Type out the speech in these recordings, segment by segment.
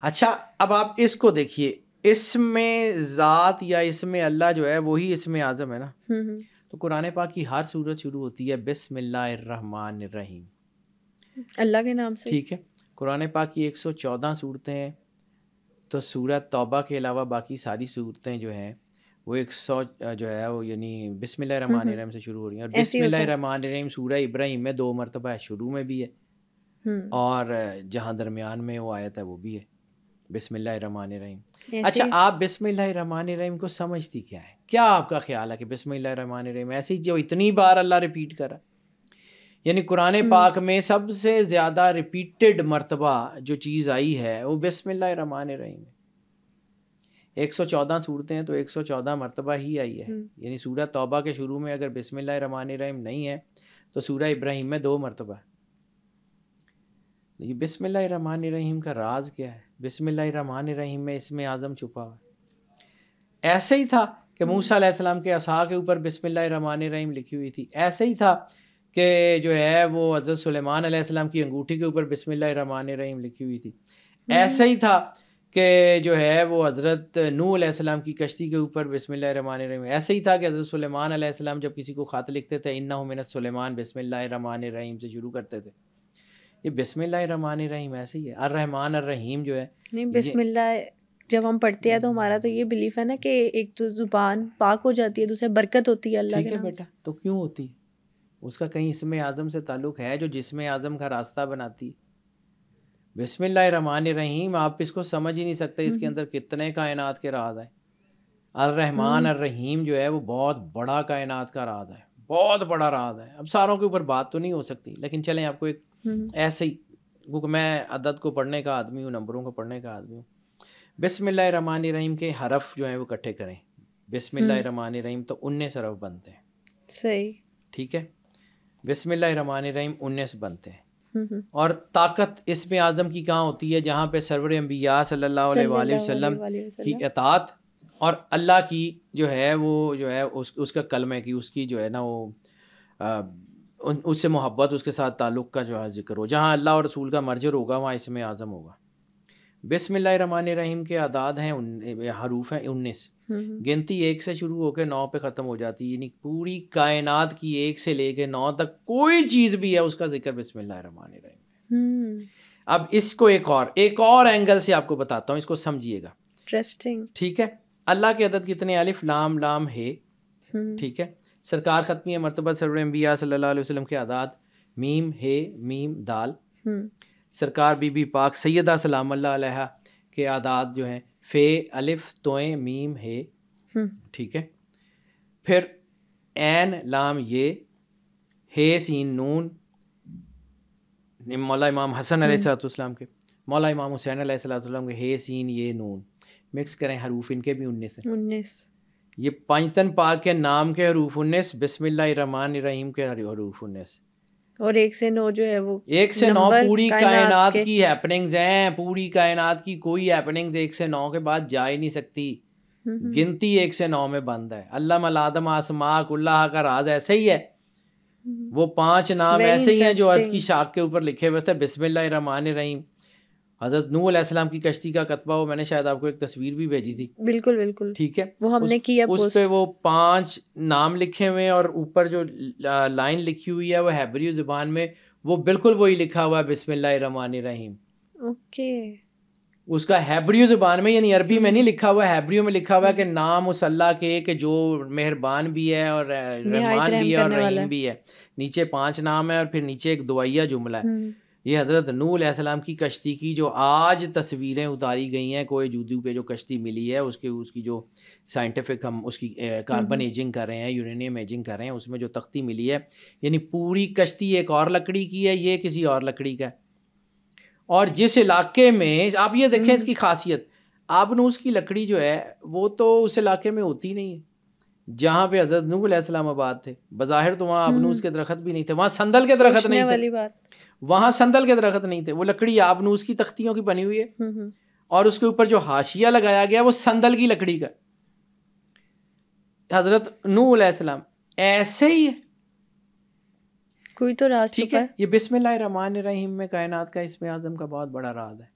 اچھا اب آپ اس کو دیکھیے، اسم ذات یا اسم اللہ جو ہے وہی اسم اعظم ہے نا. تو قرآن پاک کی ہر سورت شروع ہوتی ہے بسم اللہ الرحمن الرحیم، اللہ کے نام سے. ٹھیک ہے. قرآن پاک کی 114 صورتیں ہیں، تو سورت توبہ کے علاوہ باقی ساری صورتیں جو ہیں وہ 100 جو ہے وہ یعنی بسم اللہ الرحمن الرحیم سے شروع ہو رہی ہیں. اور ایسے بسم ہی اللہ ہوتا ہے. الرحمن الرحیم سورہ ابراہیم میں 2 مرتبہ ہے، شروع میں بھی ہے اور جہاں درمیان میں وہ آیت ہے وہ بھی ہے بسم اللہ الرحمن الرحیم. اچھا آپ بسم اللہ الرحمن الرحیم کو سمجھتی کیا ہے؟ کیا آپ کا خیال ہے کہ بسم اللہ الرحمن الرحیم ایسے ہی جو اتنی بار اللہ ریپیٹ کرا، یعنی قرآن پاک میں سب سے زیادہ ریپیٹڈ مرتبہ جو چیز آئی ہے وہ بسم اللہ الرحمن الرحیم ہے. 114 صورتیں ہیں تو 114 مرتبہ ہی آئی ہے. یعنی سورہ توبہ کے شروع میں اگر بسم اللہ الرحمن الرحیم نہیں ہے تو سورہ ابراہیم میں 2 مرتبہ ہے. یہ بسم اللہ الرحمن الرحیم کا راز کیا ہے؟ بسم اللہ الرحمن الرحیم میں اسم اعظم چھپا ہوا ہے. ایسے ہی تھا کہ موسیٰ علیہ السلام کے عصا کے اوپر بسم اللہ الرحمن الرحیم لکھی ہوئی تھی. ایسے ہی تھا کہ جو ہے وہ حضرت سلیمان علیہ السلام کی انگوٹھی کے اوپر بسم اللہ الرحمن الرحیم لکھی ہوئی تھی. ایسے ہی تھا کہ جو ہے وہ حضرت نوح علیہ السلام کی کشتی کے اوپر بسم اللہ الرحمن الرحیم. ایسے ہی تھا کہ حضرت سلیمان علیہ السلام جب کسی کو خط لکھتے تھے انہ من سلیمان بسم اللہ الرحمن الرحیم سے شروع کرتے تھے. یہ بسم اللہ الرحمن الرحیم ایسے ہی ہے. الرحمن الرحیم جو ہے نہیں، بسم اللہ جب ہم پڑھتے ہیں تو ہمارا تو یہ بلیف ہے نا کہ ایک تو زبان پاک ہو جاتی ہے، دوسرے برکت ہوتی ہے اللہ کے نام. ٹھیک ہے بیٹا، تو کیوں ہوتی ہے؟ اس کا کہیں اسم اعظم سے تعلق ہے جو جسم اعظم کا راستہ بناتی. بسم اللہ الرحمن الرحیم آپ اس کو سمجھ ہی نہیں سکتے، اس کے اندر کتنے کائنات کے راز ہیں. الرحمن الرحیم جو ہے وہ بہت بڑا کائنات کا راز ہے، بہت بڑا راز ہے. اب ساروں کے اوپر بات تو نہیں ہو سکتی، لیکن چلیں آپ کو ایک ایسے ہی، کیونکہ میں عدد کو پڑھنے کا آدمی ہوں، نمبروں کو پڑھنے کا آدمی ہوں. بسم اللہ الرحمن الرحیم کے حرف جو ہیں وہ اکٹھے کریں، بسم اللہ الرحمن الرحیم تو 19 حرف بنتے ہیں. صحیح، ٹھیک ہے. بسم اللہ الرحمن الرحیم 19 بنتے ہیں. اور طاقت اسم اعظم کی کہاں ہوتی ہے؟ جہاں پہ سرور انبیاء صلی اللہ علیہ وآلہ وسلم کی اطاعت اور اللہ کی جو ہے وہ جو ہے اس کا کلمہ کی، اس کی جو ہے نا وہ اس سے محبت، اس کے ساتھ تعلق کا جو ہے ذکر ہو. جہاں اللہ اور رسول کا مرجر ہوگا وہاں اسم اعظم ہوگا. بسم اللہ الرحمن الرحیم کے اعداد ہیں حروف ہیں 19. گنتی 1 سے شروع ہو کے 9 پہ ختم ہو جاتی ہے. یعنی پوری کائنات کی 1 سے لے کے 9 تک کوئی چیز بھی ہے اس کا ذکر بسم اللہ الرحمن الرحیم. اب اس کو ایک اور اینگل سے آپ کو بتاتا ہوں، اس کو سمجھیے گا. انٹرسٹنگ. ٹھیک ہے. اللہ کے عدد کتنے؟ الف لام لام ہے. ٹھیک ہے. سرکار ختمی مرتبہ سرور انبیاء صلی اللہ علیہ وسلم کے اعداد میم ہے میم دال. سرکار بی بی پاک سیدہ سلام اللہ علیہ کے اعداد جو ہیں فے الف توئیں میم ہے. ٹھیک ہے. پھر عین لام یہ ہے سین نون. مولا امام حسن علیہ السلام کے، مولا امام حسین علیہ السلام کے ہے سین یہ نون. مکس کریں حروف ان کے بھی 19. یہ پنجتن پاک کے نام کے حروف 19، بسم اللہ الرحمن الرحیم کے حروف 19. اور 1 سے 9 جو ہے وہ 1 سے 9 پوری کائنات کی ہیپننگز ہیں. پوری کائنات کی کوئی ہیپننگز 1 سے 9 کے بعد جا ہی نہیں سکتی. گنتی 1 سے 9 میں بند ہے. علم الآدم اسماء کلھا کا راز ایسے ہی ہے. وہ 5 نام ایسے ہی ہیں جو عرش کی شاخ کے اوپر لکھے ہوئے تھے بسم اللہ الرحمن الرحیم. حضرت نوح علیہ السلام کی کشتی کا کتبہ، وہ میں نے شاید آپ کو ایک تصویر بھی بھیجی تھی. بالکل بالکل. ٹھیک ہے. وہ ہم نے کیا اس پہ وہ 5 نام لکھے ہوئے ہیں اور اوپر جو لائن لکھی ہوئی ہے وہ ہیبریو زبان میں وہ بالکل وہی لکھا ہوا ہے بسم اللہ الرحمن الرحیم. اوکے. اس کا ہیبریو زبان میں، یعنی عربی میں نہیں لکھا ہوا، ہیبریو میں لکھا ہوا ہے کہ نام اس اللہ کے کہ جو مہربان بھی ہے اور رحمان بھی ہے اور رحیم بھی ہے. نیچے 5 نام ہے اور پھر نیچے ایک دعائیہ جملہ ہے. یہ حضرت نوح علیہ السلام کی کشتی کی جو آج تصویریں اتاری گئی ہیں کوئی جودو پہ جو کشتی ملی ہے اس کی جو سائنٹیفک ہم اس کی کاربن ایجنگ کر رہے ہیں، یورینیم ایجنگ کر رہے ہیں، اس میں جو تختی ملی ہے، یعنی پوری کشتی ایک اور لکڑی کی ہے، یہ کسی اور لکڑی کا ہے. اور جس علاقے میں آپ یہ دیکھیں اس کی خاصیت، آبنوس کی لکڑی جو ہے وہ تو اس علاقے میں ہوتی نہیں ہے جہاں پہ حضرت نوح علیہ السلام آباد تھے. بظاہر تو وہاں آبنوس کے درخت بھی نہیں تھے، وہاں سندل کے درخت نہیں تھے، وہاں سندل کے درخت نہیں تھے. وہ لکڑی آبنوس کی تختیوں کی بنی ہوئی ہے اور اس کے اوپر جو حاشیہ لگایا گیا وہ سندل کی لکڑی کا. حضرت نوح علیہ السلام ایسے ہی ہے، کوئی تو راز ٹھیک ہے. یہ بسم اللہ الرحمن الرحیم میں کائنات کا اسم اعظم کا بہت بڑا راز ہے.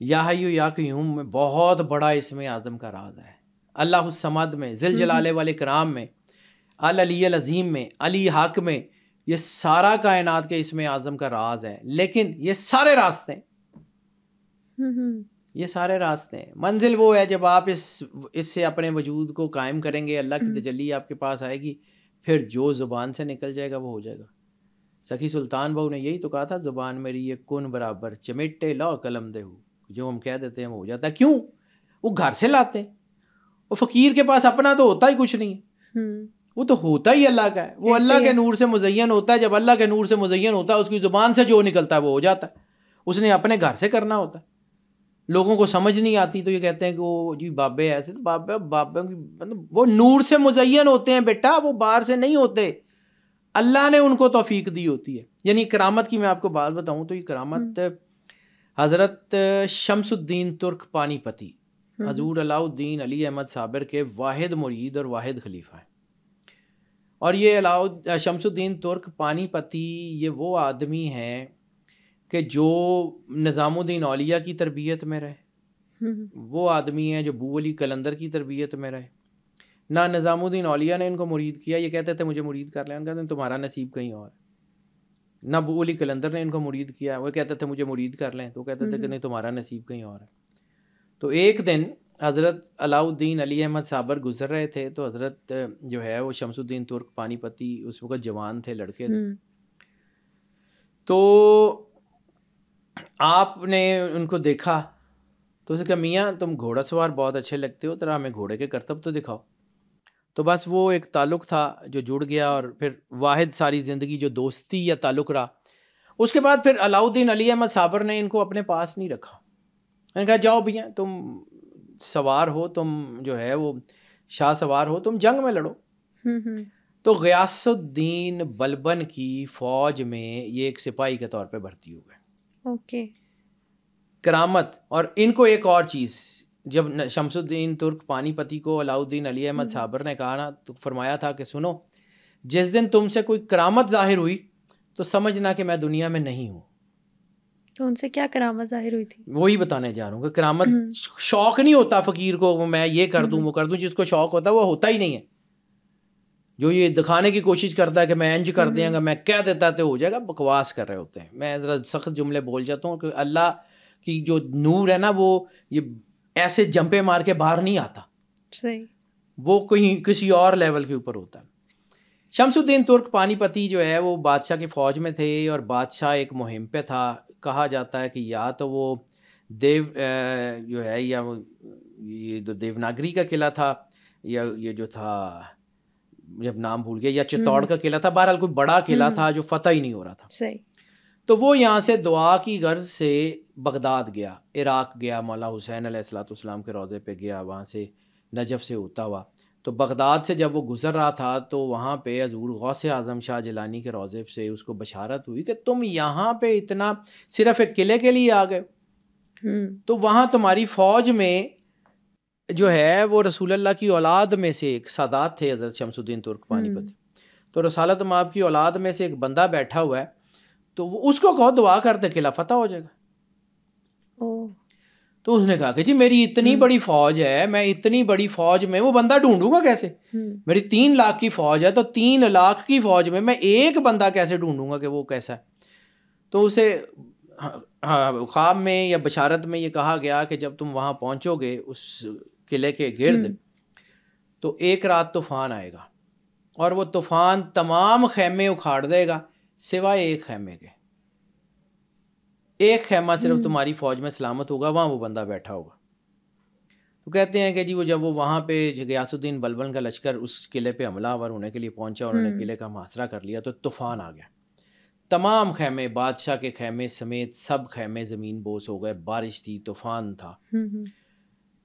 یا حیو یا قیوم میں بہت بڑا اسم اعظم کا راز ہے. اللہ الصمد میں، ذل جلالہ والاکرام میں، العلی العظیم میں، علی حق میں، یہ سارا کائنات کے اسم اعظم کا راز ہے. لیکن یہ سارے راستے یہ سارے راستے ہیں. منزل وہ ہے جب آپ اس سے اپنے وجود کو قائم کریں گے، اللہ کی تجلی آپ کے پاس آئے گی، پھر جو زبان سے نکل جائے گا وہ ہو جائے گا. سخی سلطان بہو نے یہی تو کہا تھا، زبان میری یہ کن برابر چمیٹے لا قلم دے ہو. جو ہم کہہ دیتے ہیں وہ ہو جاتا ہے. کیوں؟ وہ گھر سے لاتے ہیں. وہ فقیر کے پاس اپنا تو ہوتا ہی کچھ نہیں ہے، وہ تو ہوتا ہی اللہ کا ہے. وہ اللہ کے نور سے مزین ہوتا ہے. جب اللہ کے نور سے مزین ہوتا ہے، اس کی زبان سے جو نکلتا ہے وہ ہو جاتا ہے. اس نے اپنے گھر سے کرنا ہوتا ہے. لوگوں کو سمجھ نہیں آتی تو یہ کہتے ہیں کہ وہ جی بابے ایسے. بابے مطلب وہ نور سے مزین ہوتے ہیں بیٹا، وہ باہر سے نہیں ہوتے. اللہ نے ان کو توفیق دی ہوتی ہے. یعنی کرامت کی میں آپ کو بات بتاؤں تو یہ کرامت حضرت شمس الدین ترک پانی پتی، حضور علاء الدین علی احمد صابر کے واحد مرید اور واحد خلیفہ ہیں. اور یہ شمس الدین ترک پانی پتی یہ وہ آدمی ہیں کہ جو نظام الدین اولیاء کی تربیت میں رہے. وہ آدمی ہیں جو بو علی قلندر کی تربیت میں رہے. نہ نظام الدین اولیاء نے ان کو مرید کیا، یہ کہتے تھے مجھے مرید کر لیں، ان کہتے ہیں تمہارا نصیب کہیں اور. نہ بو علی قلندر نے ان کو مرید کیا، وہ کہتے تھے مجھے مرید کر لیں، تو کہتے تھے کہ نہیں تمہارا نصیب کہیں اور ہے. تو ایک دن حضرت علاء الدین علی احمد صابر گزر رہے تھے، تو حضرت جو ہے وہ شمس الدین ترک پانی پتی اس وقت جوان تھے، لڑکے تھے. تو آپ نے ان کو دیکھا تو اسے کہا میاں تم گھوڑا سوار بہت اچھے لگتے ہو، ذرا ہمیں گھوڑے کے کرتب تو دکھاؤ. تو بس وہ ایک تعلق تھا جو جڑ گیا، اور پھر واحد ساری زندگی جو دوستی یا تعلق رہا. اس کے بعد پھر علاء الدین علی احمد صابر نے ان کو اپنے پاس نہیں رکھا. انہوں نے کہا جاؤ بھیا تم سوار ہو، تم جو ہے وہ شاہ سوار ہو، تم جنگ میں لڑو. تو غیاث الدین بلبن کی فوج میں یہ ایک سپاہی کے طور پہ بھرتی ہو گئے. اوکے. کرامت. اور ان کو ایک اور چیز، جب شمس الدین ترک پانی پتی کو علاء الدین علی احمد صابر نے کہا نا، تو فرمایا تھا کہ سنو، جس دن تم سے کوئی کرامت ظاہر ہوئی تو سمجھنا کہ میں دنیا میں نہیں ہوں. تو ان سے کیا کرامت ظاہر ہوئی تھی؟ وہی بتانے جا رہا ہوں کہ کرامت شوق نہیں ہوتا فقیر کو، میں یہ کر دوں وہ کر دوں. جس کو شوق ہوتا ہے وہ ہوتا ہی نہیں ہے. جو یہ دکھانے کی کوشش کرتا ہے کہ میں انج کر دیں گا، میں کہہ دیتا تو ہو جائے گا، بکواس کر رہے ہوتے ہیں. میں ذرا سخت جملے بول جاتا ہوں کہ اللہ کی جو نور ہے نا، وہ یہ ایسے جمپے مار کے باہر نہیں آتا. صحیح. وہ کہیں کسی اور لیول کے اوپر ہوتا ہے. شمس الدین ترک پانی پتی جو ہے وہ بادشاہ کی فوج میں تھے، اور بادشاہ ایک مہم پہ تھا. کہا جاتا ہے کہ یا تو وہ دیو جو ہے، یا یہ جو دیوناگری کا قلعہ تھا، یا یہ جو تھا جب نام بھول گیا، یا چتوڑ کا قلعہ تھا. بہرحال کوئی بڑا قلعہ تھا جو فتح ہی نہیں ہو رہا تھا. صحیح. تو وہ یہاں سے دعا کی غرض سے بغداد گیا، عراق گیا، مولا حسین علیہ الصلوۃ والسلام کے روضے پہ گیا، وہاں سے نجف سے ہوتا ہوا. تو بغداد سے جب وہ گزر رہا تھا تو وہاں پہ حضور غوث اعظم شاہ جیلانی کے روضے سے اس کو بشارت ہوئی کہ تم یہاں پہ اتنا صرف ایک قلعے کے لیے آ گئے. تو وہاں تمہاری فوج میں جو ہے وہ رسول اللہ کی اولاد میں سے ایک سادات تھے، حضرت شمس الدین ترک پانی پتی. تو رسالت مآب کی اولاد میں سے ایک بندہ بیٹھا ہوا ہے، تو وہ اس کو کہو دعا کرتے قلعہ فتح ہو جائے گا. تو اس نے کہا کہ جی میری اتنی بڑی فوج ہے، میں اتنی بڑی فوج میں وہ بندہ ڈھونڈوں گا کیسے؟ میری 3 لاکھ کی فوج ہے، تو 3 لاکھ کی فوج میں میں ایک بندہ کیسے ڈھونڈوں گا کہ وہ کیسا ہے؟ تو اسے خواب میں یا بشارت میں یہ کہا گیا کہ جب تم وہاں پہنچو گے اس قلعے کے گرد، تو ایک رات طوفان آئے گا، اور وہ طوفان تمام خیمے اکھاڑ دے گا سوائے ایک خیمے کے. ایک خیمہ صرف تمہاری فوج میں سلامت ہوگا، وہاں وہ بندہ بیٹھا ہوگا. تو کہتے ہیں کہ جی وہ جب وہ وہاں پہ غیاث الدین بلبن کا لشکر اس قلعے پہ حملہ آور ہونے کے لیے پہنچا، انہوں نے قلعے کا محاصرہ کر لیا، تو طوفان آ گیا. تمام خیمے، بادشاہ کے خیمے سمیت سب خیمے زمین بوس ہو گئے. بارش تھی، طوفان تھا.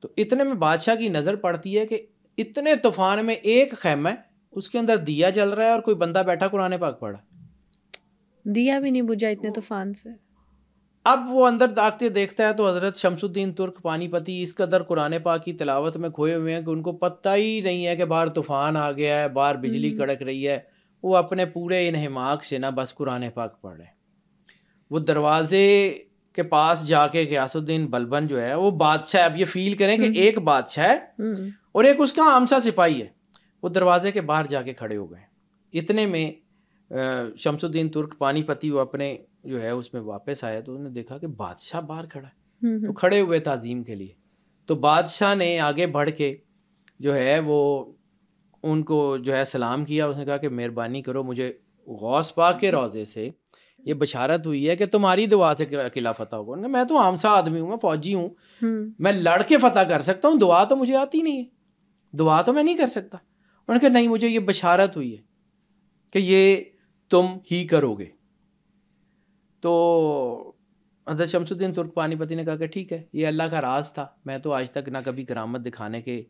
تو اتنے میں بادشاہ کی نظر پڑتی ہے کہ اتنے طوفان میں ایک خیمہ ہے، اس کے اندر دیا جل رہا ہے اور کوئی بندہ بیٹھا قرآن پاک پڑھا. دیا بھی نہیں بجھا اتنے طوفان سے. اب وہ اندر داختے دیکھتا ہے تو حضرت شمس الدین ترک پانی پتی اس قدر قرآن پاک کی تلاوت میں کھوئے ہوئے ہیں کہ ان کو پتہ ہی نہیں ہے کہ باہر طوفان آ گیا ہے، باہر بجلی کڑک رہی ہے. وہ اپنے پورے انہماک سے نا بس قرآن پاک پڑھ رہے ہیں. وہ دروازے کے پاس جا کے غیاث الدین بلبن جو ہے وہ بادشاہ ہے. اب یہ فیل کریں کہ ایک بادشاہ ہے اور ایک اس کا عام سا سپاہی ہے. وہ دروازے کے باہر جا کے کھڑے ہو گئے. اتنے میں شمس الدین ترک پانی پتی وہ اپنے جو ہے اس میں واپس آیا تو انہوں نے دیکھا کہ بادشاہ باہر کھڑا ہے. تو کھڑے ہوئے تعظیم کے لیے. تو بادشاہ نے آگے بڑھ کے جو ہے وہ ان کو جو ہے سلام کیا. اس نے کہا کہ مہربانی کرو, مجھے غوث پاک کے روضے سے یہ بشارت ہوئی ہے کہ تمہاری دعا سے قلعہ فتح ہوگا. میں تو عام سا آدمی ہوں, میں فوجی ہوں, میں لڑ کے فتح کر سکتا ہوں, دعا تو مجھے آتی نہیں ہے, دعا تو میں نہیں کر سکتا. انہوں نے کہا نہیں, مجھے یہ بشارت ہوئی ہے کہ یہ تم ہی کرو گے. تو حضرت شمس الدین ترک پانی پتی نے کہا کہ ٹھیک ہے, یہ اللہ کا راز تھا, میں تو آج تک نہ کبھی کرامت دکھانے کے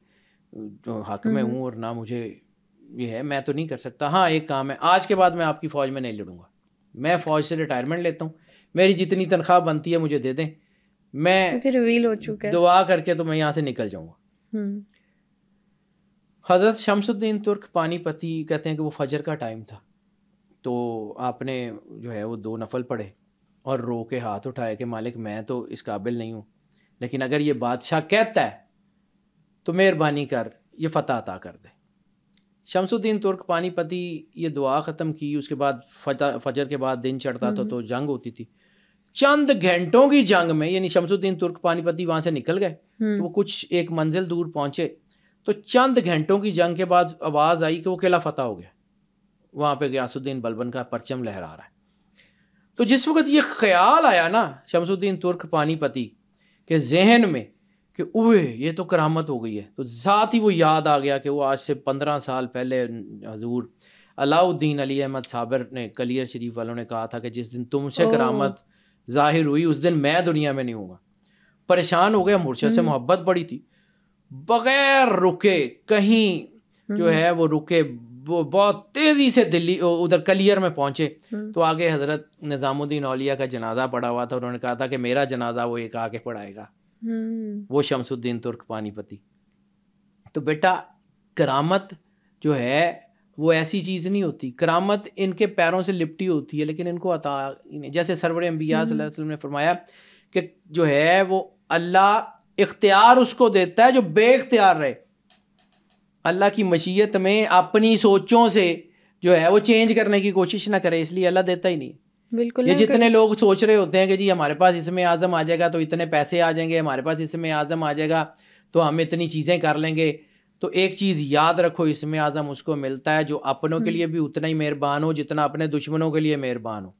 حق میں ہوں اور نہ مجھے یہ ہے, میں تو نہیں کر سکتا. ہاں ایک کام ہے, آج کے بعد میں آپ کی فوج میں نہیں لڑوں گا, میں فوج سے ریٹائرمنٹ لیتا ہوں, میری جتنی تنخواہ بنتی ہے مجھے دے دیں, میں ریویل ہو چکا ہے, دعا کر کے تو میں یہاں سے نکل جاؤں گا. حضرت شمس الدین ترک پانی پتی کہتے ہیں کہ وہ فجر کا ٹائم تھا, تو آپ نے جو ہے وہ 2 نفل پڑھے اور رو کے ہاتھ اٹھائے کہ مالک میں تو اس قابل نہیں ہوں, لیکن اگر یہ بادشاہ کہتا ہے تو مہربانی کر یہ فتح عطا کر دے. شمس الدین ترک پانی پتی یہ دعا ختم کی. اس کے بعد فجر کے بعد دن چڑھتا تھا تو جنگ ہوتی تھی. چند گھنٹوں کی جنگ میں, یعنی شمس الدین ترک پانی پتی وہاں سے نکل گئے تو وہ کچھ ایک منزل دور پہنچے تو چند گھنٹوں کی جنگ کے بعد آواز آئی کہ وہ قلعہ فتح ہو گیا. وہاں پہ غیاث الدین بلبن کا پرچم لہرا رہا ہے. تو جس وقت یہ خیال آیا نا شمس الدین ترک پانی پتی کے ذہن میں کہ اوہ یہ تو کرامت ہو گئی ہے, تو ذات ہی وہ یاد آ گیا کہ وہ آج سے 15 سال پہلے حضور علاء الدین علی احمد صابر نے کلیر شریف والوں نے کہا تھا کہ جس دن تم سے کرامت ظاہر ہوئی اس دن میں دنیا میں نہیں ہوں گا. پریشان ہو گیا, مرشد سے محبت بڑی تھی, بغیر رکے کہیں جو ہے وہ رکے, وہ بہت تیزی سے دلی ادھر کلیر میں پہنچے. تو آگے حضرت نظام الدین اولیاء کا جنازہ پڑا ہوا تھا, انہوں نے کہا تھا کہ میرا جنازہ وہ ایک آگے پڑھائے گا, وہ شمس الدین ترک پانی پتی. تو بیٹا کرامت جو ہے وہ ایسی چیز نہیں ہوتی, کرامت ان کے پیروں سے لپٹی ہوتی ہے لیکن ان کو عطا, جیسے سرور انبیاء صلی اللہ علیہ وسلم نے فرمایا کہ جو ہے وہ اللہ اختیار اس کو دیتا ہے جو بے اختیار رہے. اللہ کی مشیت میں اپنی سوچوں سے جو ہے وہ چینج کرنے کی کوشش نہ کرے, اس لیے اللہ دیتا ہی نہیں. بالکل. یہ جتنے لوگ سوچ رہے ہوتے ہیں کہ جی ہمارے پاس اسم اعظم آ جائے گا تو اتنے پیسے آ جائیں گے, ہمارے پاس اسم اعظم آ جائے گا تو ہم اتنی چیزیں کر لیں گے, تو ایک چیز یاد رکھو, اسم اعظم اس کو ملتا ہے جو اپنوں کے لیے بھی اتنا ہی مہربان ہو جتنا اپنے دشمنوں کے لیے مہربان ہو.